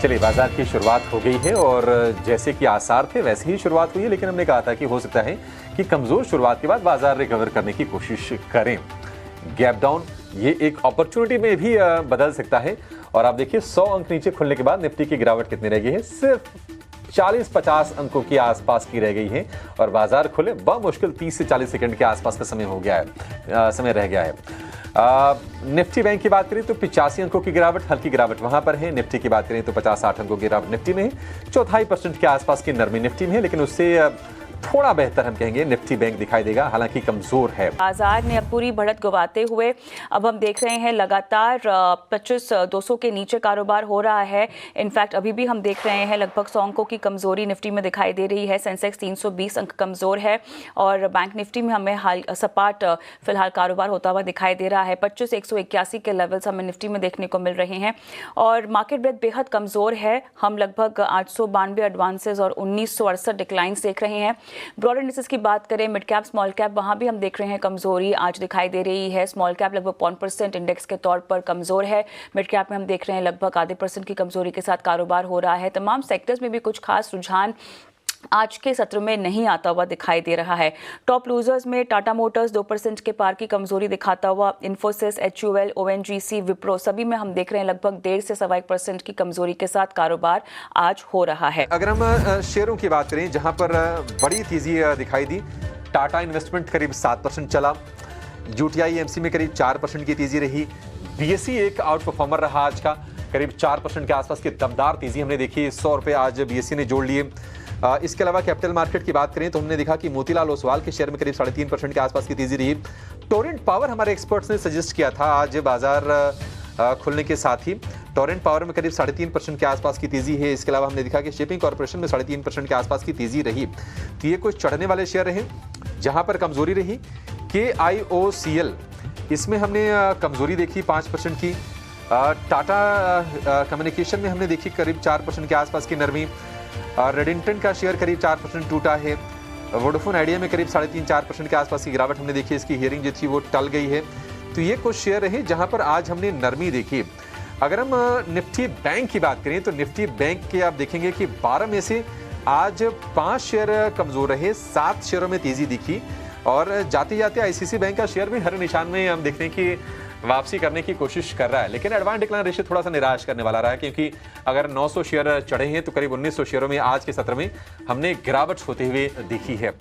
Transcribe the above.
चलिए, बाजार की शुरुआत हो गई है और जैसे कि आसार थे वैसे ही शुरुआत हुई है, लेकिन हमने कहा था कि हो सकता है कि कमजोर शुरुआत के बाद बाजार रिकवर करने की कोशिश करें। गैप डाउन ये एक अपॉर्चुनिटी में भी बदल सकता है। और आप देखिए 100 अंक नीचे खुलने के बाद निफ्टी की गिरावट कितनी रह गई है, सिर्फ 40-50 अंकों के आसपास की रह गई है और बाजार खुले बमुश्किल 30 से 40 सेकंड के आसपास का समय हो गया है, समय रह गया है। निफ्टी बैंक की बात करें तो 85 अंकों की गिरावट, हल्की गिरावट वहां पर है। निफ्टी की बात करें तो 50-60 अंकों की गिरावट निफ्टी में है। 0.25% के आसपास की नरमी निफ्टी में है, लेकिन उससे थोड़ा बेहतर हम कहेंगे निफ्टी बैंक दिखाई देगा, हालांकि कमजोर है। बाजार ने अब पूरी बढ़त गंवाते हुए अब हम देख रहे हैं लगातार 25,200 के नीचे कारोबार हो रहा है। इनफैक्ट अभी भी हम देख रहे हैं लगभग 100 अंकों की कमजोरी निफ्टी में दिखाई दे रही है। सेंसेक्स 320 अंक कमजोर है और बैंक निफ्टी में हमें सपाट फिलहाल कारोबार होता हुआ दिखाई दे रहा है। 25,181 के लेवल्स हमें निफ्टी में देखने को मिल रहे हैं और मार्केट ब्रेथ बेहद कमजोर है। हम लगभग 892 एडवांसेस और 1968 डिक्लाइंस देख रहे हैं। ब्रॉडर इंडिसेस की बात करें, मिड कैप स्मॉल कैप, वहां भी हम देख रहे हैं कमजोरी आज दिखाई दे रही है। स्मॉल कैप लगभग 0.1% इंडेक्स के तौर पर कमजोर है। मिड कैप में हम देख रहे हैं लगभग आधे % की कमजोरी के साथ कारोबार हो रहा है। तमाम सेक्टर्स में भी कुछ खास रुझान आज के सत्र में नहीं आता हुआ दिखाई दे रहा है। टॉप लूजर्स में टाटा मोटर्स 2% के पार की कमजोरी दिखाता हुआ, इन्फोसिस, HUL, ONGC, विप्रो सभी में हम देख रहे हैं लगभग 1.5 से 1.25% की कमजोरी के साथ कारोबार आज हो रहा है। अगर हम शेयरों की बात करें जहां पर बड़ी तेजी दिखाई दी, टाटा इन्वेस्टमेंट करीब 7% चला, UTI EMC में करीब 4% की तेजी रही, BSE एक आउट परफॉर्मर रहा आज का, करीब 4% के आसपास की दमदार तेजी हमने देखी। 100 रुपये आज BSE ने जोड़ लिए। इसके अलावा कैपिटल मार्केट की बात करें तो हमने देखा कि मोतीलाल ओसवाल के शेयर में करीब 3.5% के आसपास की तेजी रही। टोरेंट पावर हमारे एक्सपर्ट्स ने सजेस्ट किया था आज बाजार खुलने के साथ ही, टोरेंट पावर में करीब 3.5% के आसपास की तेजी है। इसके अलावा हमने देखा कि शिपिंग कॉर्पोरेशन में 3.5% के आसपास की तेजी रही। तो ये कुछ चढ़ने वाले शेयर रहे। जहां पर कमजोरी रही KIOCL, इसमें हमने कमजोरी देखी 5% की। टाटा कम्युनिकेशन में हमने देखी करीब 4% के आसपास की नरमी। रेडिंगटन का शेयर करीब 4% टूटा है। वोडाफोन आइडिया में करीब 3.5-4% के आसपास की गिरावट हमने देखी। इसकी हियरिंग जो थी वो टल गई है। तो ये कुछ शेयर रहे जहां पर आज हमने नरमी देखी। अगर हम निफ्टी बैंक की बात करें तो निफ्टी बैंक के आप देखेंगे कि 12 में से आज 5 शेयर कमजोर रहे, 7 शेयरों में तेजी दिखी और जाते जाते ICICI बैंक का शेयर भी हर निशान में हम देखते हैं कि वापसी करने की कोशिश कर रहा है। लेकिन एडवांस डिक्लाइन रेशियो थोड़ा सा निराश करने वाला रहा है, क्योंकि अगर 900 शेयर चढ़े हैं तो करीब 1900 शेयरों में आज के सत्र में हमने गिरावट होते हुए देखी है।